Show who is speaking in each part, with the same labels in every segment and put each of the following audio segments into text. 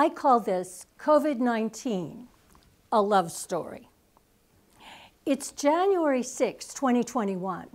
Speaker 1: I call this COVID-19 a love story. It's January 6, 2021,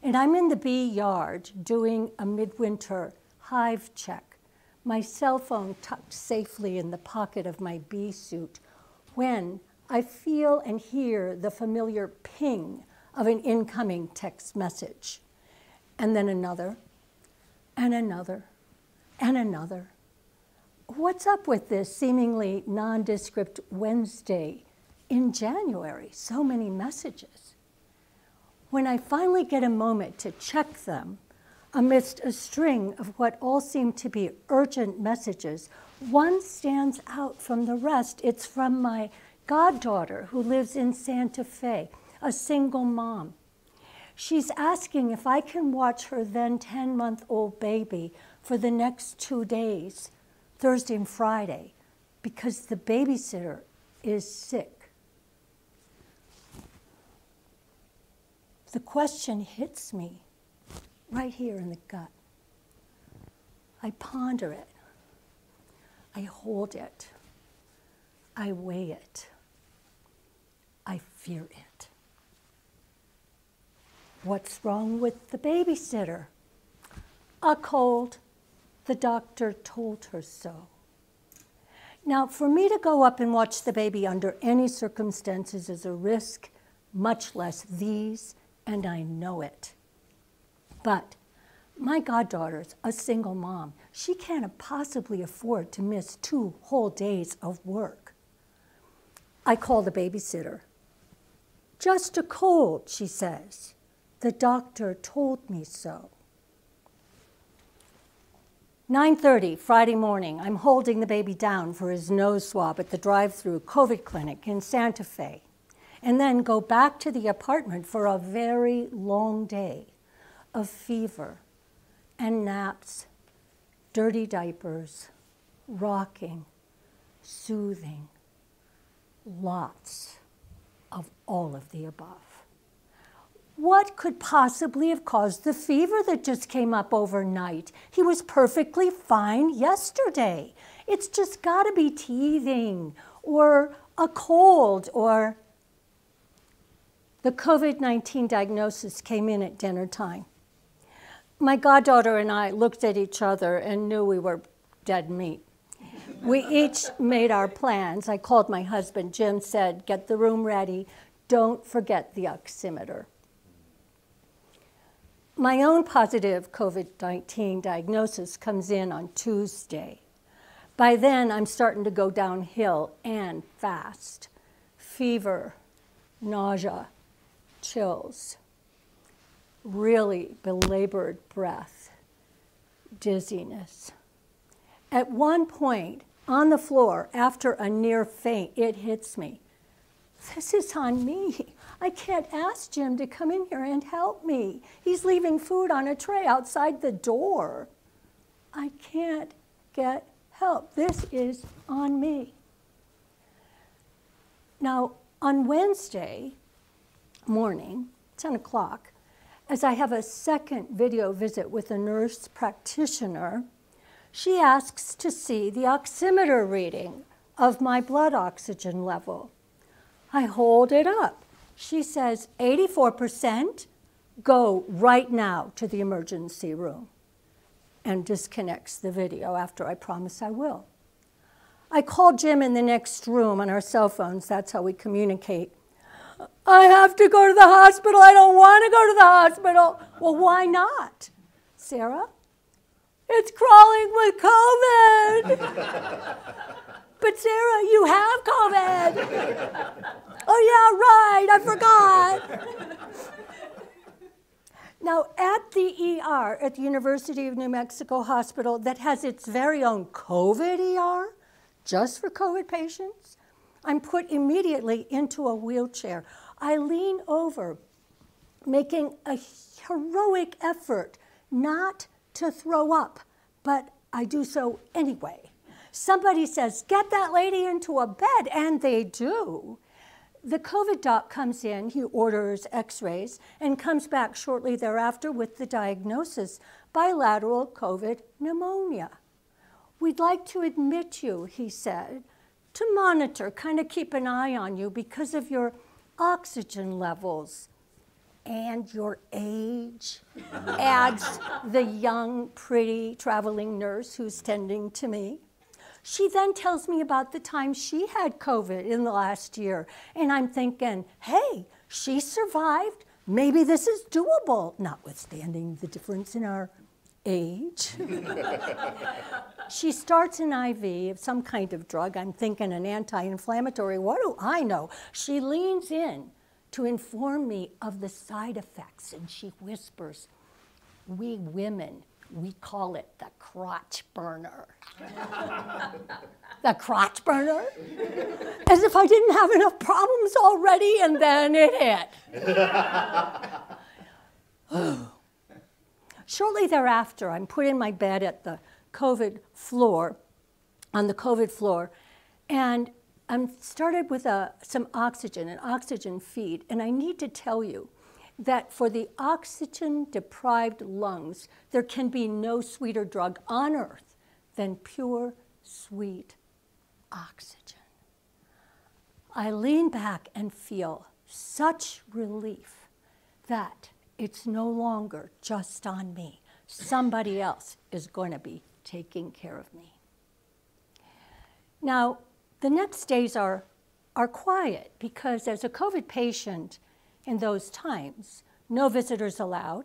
Speaker 1: and I'm in the bee yard doing a midwinter hive check, my cell phone tucked safely in the pocket of my bee suit, when I feel and hear the familiar ping of an incoming text message, and then another, and another, and another. What's up with this seemingly nondescript Wednesday in January? So many messages. When I finally get a moment to check them, amidst a string of what all seem to be urgent messages, one stands out from the rest. It's from my goddaughter who lives in Santa Fe, a single mom. She's asking if I can watch her then 10-month-old baby for the next 2 days, Thursday and Friday, because the babysitter is sick. The question hits me right here in the gut. I ponder it. I hold it. I weigh it. I fear it. What's wrong with the babysitter? A cold. The doctor told her so. Now, for me to go up and watch the baby under any circumstances is a risk, much less these, and I know it. But my goddaughter's a single mom. She can't possibly afford to miss 2 whole days of work. I call the babysitter. Just a cold, she says. The doctor told me so. 9:30 Friday morning, I'm holding the baby down for his nose swab at the drive-through COVID clinic in Santa Fe, and then go back to the apartment for a very long day of fever and naps, dirty diapers, rocking, soothing, lots of all of the above. What could possibly have caused the fever that just came up overnight? He was perfectly fine yesterday. It's just got to be teething or a cold, or the COVID-19 diagnosis came in at dinner time. My goddaughter and I looked at each other and knew we were dead meat. We each made our plans. I called my husband. Jim said, get the room ready. Don't forget the oximeter. My own positive COVID-19 diagnosis comes in on Tuesday. By then, I'm starting to go downhill and fast. Fever, nausea, chills, really belabored breath, dizziness. At one point, on the floor, after a near faint, it hits me. This is on me. I can't ask Jim to come in here and help me. He's leaving food on a tray outside the door. I can't get help. This is on me. Now, on Wednesday morning, 10 o'clock, as I have a second video visit with a nurse practitioner, she asks to see the oximeter reading of my blood oxygen level. I hold it up. She says, 84%, go right now to the emergency room, and disconnects the video after I promise I will. I call Jim in the next room on our cell phones. That's how we communicate. I have to go to the hospital. I don't want to go to the hospital. Well, why not? Sarah? It's crawling with COVID. But Sarah, you have COVID. Oh yeah, right, I forgot. Now, at the ER at the University of New Mexico Hospital that has its very own COVID ER, just for COVID patients, I'm put immediately into a wheelchair. I lean over, making a heroic effort not to throw up, but I do so anyway. Somebody says, get that lady into a bed, and they do. The COVID doc comes in, he orders x-rays, and comes back shortly thereafter with the diagnosis, bilateral COVID pneumonia. We'd like to admit you, he said, to monitor, kind of keep an eye on you because of your oxygen levels and your age, adds the young, pretty traveling nurse who's tending to me. She then tells me about the time she had COVID in the last year, and I'm thinking, hey, she survived. Maybe this is doable, notwithstanding the difference in our age. She starts an IV of some kind of drug. I'm thinking an anti-inflammatory. What do I know? She leans in to inform me of the side effects, and she whispers, we women, we call it the crotch burner. The crotch burner? As if I didn't have enough problems already, and then it hit. Shortly thereafter, I'm put in my bed at the COVID floor, on the COVID floor, and I'm started with some oxygen, an oxygen feed, and I need to tell you that for the oxygen-deprived lungs, there can be no sweeter drug on earth than pure, sweet oxygen. I lean back and feel such relief that it's no longer just on me. Somebody else is going to be taking care of me. Now, the next days are quiet because as a COVID patient in those times, no visitors allowed.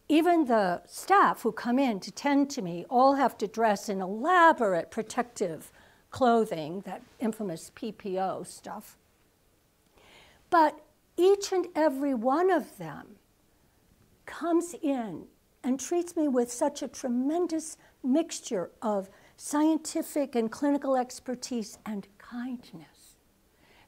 Speaker 1: Even the staff who come in to tend to me all have to dress in elaborate protective clothing, that infamous PPO stuff. But each and every one of them comes in and treats me with such a tremendous mixture of scientific and clinical expertise and kindness.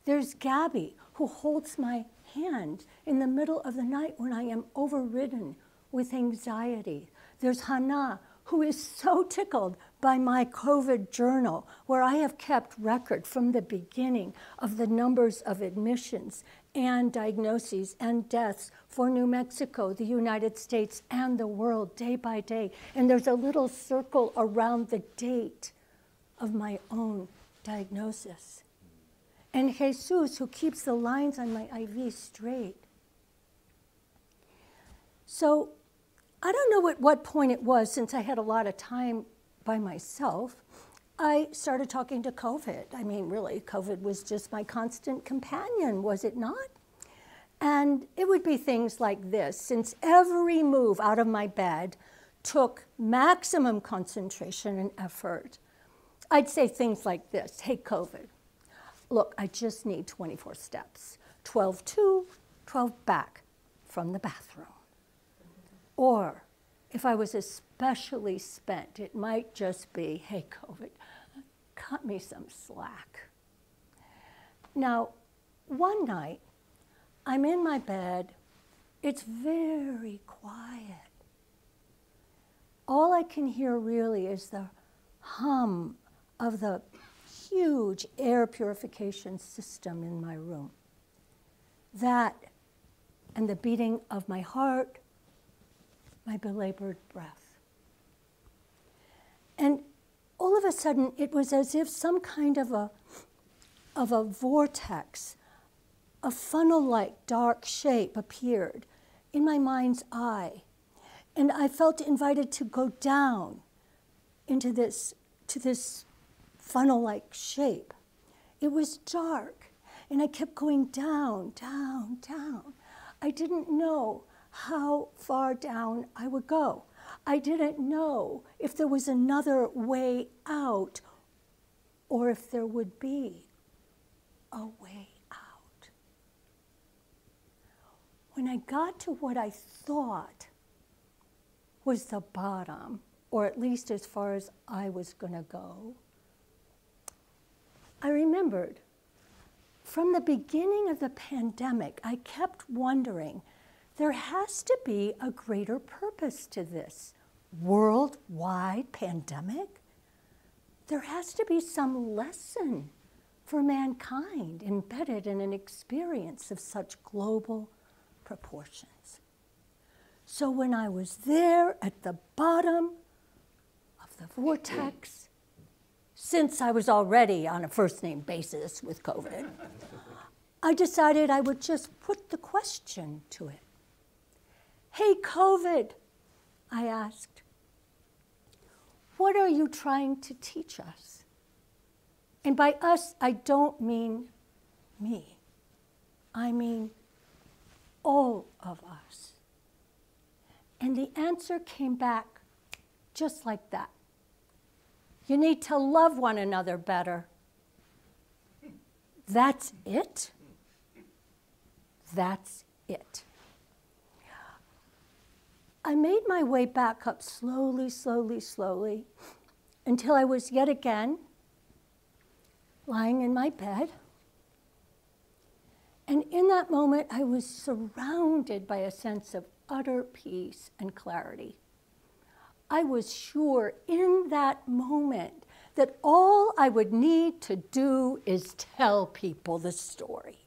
Speaker 1: There's Gabby, who holds my hand in the middle of the night when I am overridden with anxiety. There's Hannah, who is so tickled by my COVID journal, where I have kept record from the beginning of the numbers of admissions and diagnoses and deaths for New Mexico, the United States, and the world day by day. And there's a little circle around the date of my own diagnosis. And Jesus, who keeps the lines on my IV straight. So I don't know at what point it was, since I had a lot of time by myself, I started talking to COVID. I mean, really, COVID was just my constant companion, was it not? And it would be things like this. Since every move out of my bed took maximum concentration and effort, I'd say things like this. Hey, COVID, look, I just need 24 steps. 12 to, 12 back from the bathroom. Or if I was especially spent, it might just be, hey, COVID, cut me some slack. Now, one night, I'm in my bed. It's very quiet. All I can hear really is the hum of the huge air purification system in my room. That and the beating of my heart, my belabored breath. And all of a sudden, it was as if some kind of a vortex, a funnel-like dark shape appeared in my mind's eye. And I felt invited to go down into this funnel-like shape. It was dark, and I kept going down, down, down. I didn't know how far down I would go. I didn't know if there was another way out or if there would be a way out. When I got to what I thought was the bottom, or at least as far as I was going to go, I remembered from the beginning of the pandemic, I kept wondering, there has to be a greater purpose to this worldwide pandemic. There has to be some lesson for mankind embedded in an experience of such global proportions. So when I was there at the bottom of the vortex, since I was already on a first-name basis with COVID, I decided I would just put the question to it. Hey, COVID, I asked, what are you trying to teach us? And by us, I don't mean me. I mean all of us. And the answer came back just like that. You need to love one another better. That's it? That's it. I made my way back up slowly, slowly, slowly, until I was yet again lying in my bed. And in that moment, I was surrounded by a sense of utter peace and clarity. I was sure in that moment that all I would need to do is tell people the story.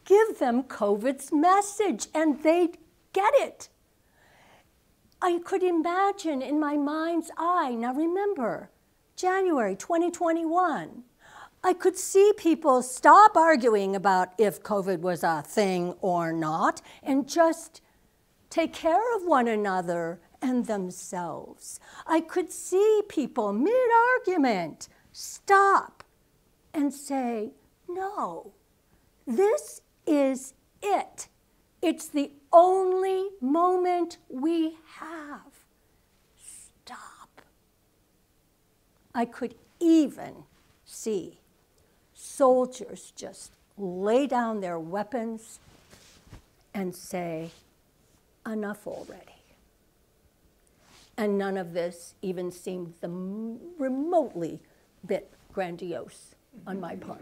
Speaker 1: Give them COVID's message, and they'd get it. I could imagine in my mind's eye, now remember, January 2021, I could see people stop arguing about if COVID was a thing or not and just take care of one another and themselves. I could see people mid-argument stop and say, no, this is it. It's the only moment we have. Stop. I could even see soldiers just lay down their weapons and say, enough already. And none of this even seemed remotely bit grandiose on my part.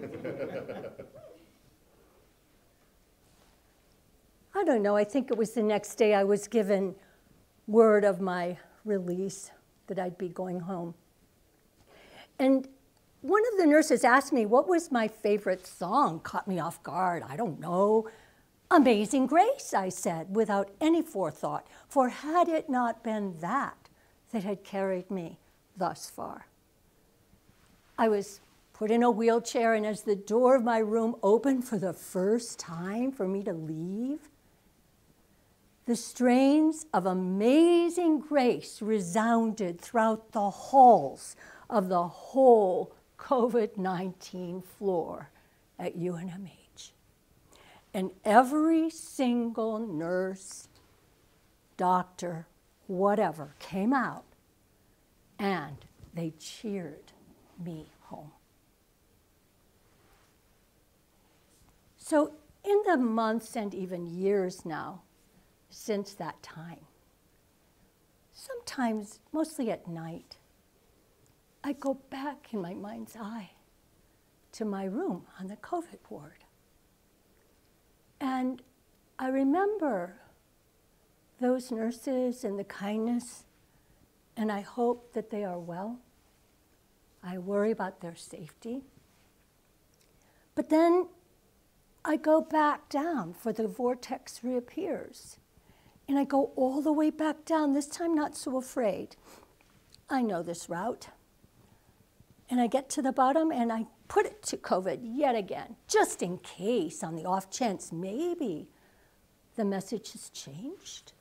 Speaker 1: I don't know, I think it was the next day I was given word of my release, that I'd be going home. And one of the nurses asked me what was my favorite song. Caught me off guard, I don't know. Amazing Grace, I said, without any forethought, for had it not been that had carried me thus far. I was put in a wheelchair, and as the door of my room opened for the first time for me to leave, the strains of Amazing Grace resounded throughout the halls of the whole COVID-19 floor at UNMH. And every single nurse, doctor, whatever, came out, and they cheered me home. So in the months and even years now since that time, sometimes, mostly at night, I go back in my mind's eye to my room on the COVID ward. And I remember those nurses and the kindness, and I hope that they are well. I worry about their safety. But then I go back down, for the vortex reappears. And I go all the way back down, this time not so afraid. I know this route. And I get to the bottom and I put it to COVID yet again, just in case, on the off chance maybe the message has changed.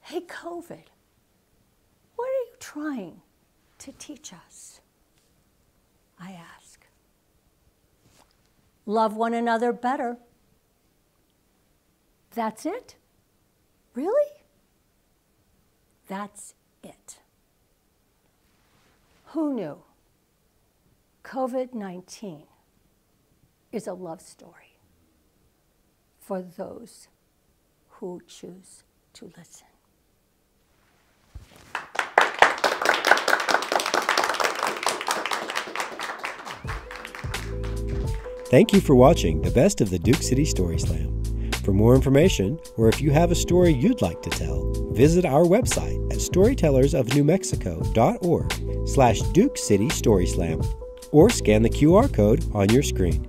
Speaker 1: Hey, COVID, what are you trying to teach us? I ask. Love one another better. That's it? Really? That's it. Who knew? COVID-19 is a love story for those who choose to listen.
Speaker 2: Thank you for watching the best of the Duke City Story Slam. For more information, or if you have a story you'd like to tell, visit our website at storytellersofnewmexico.org/Duke City Story Slam, or scan the QR code on your screen.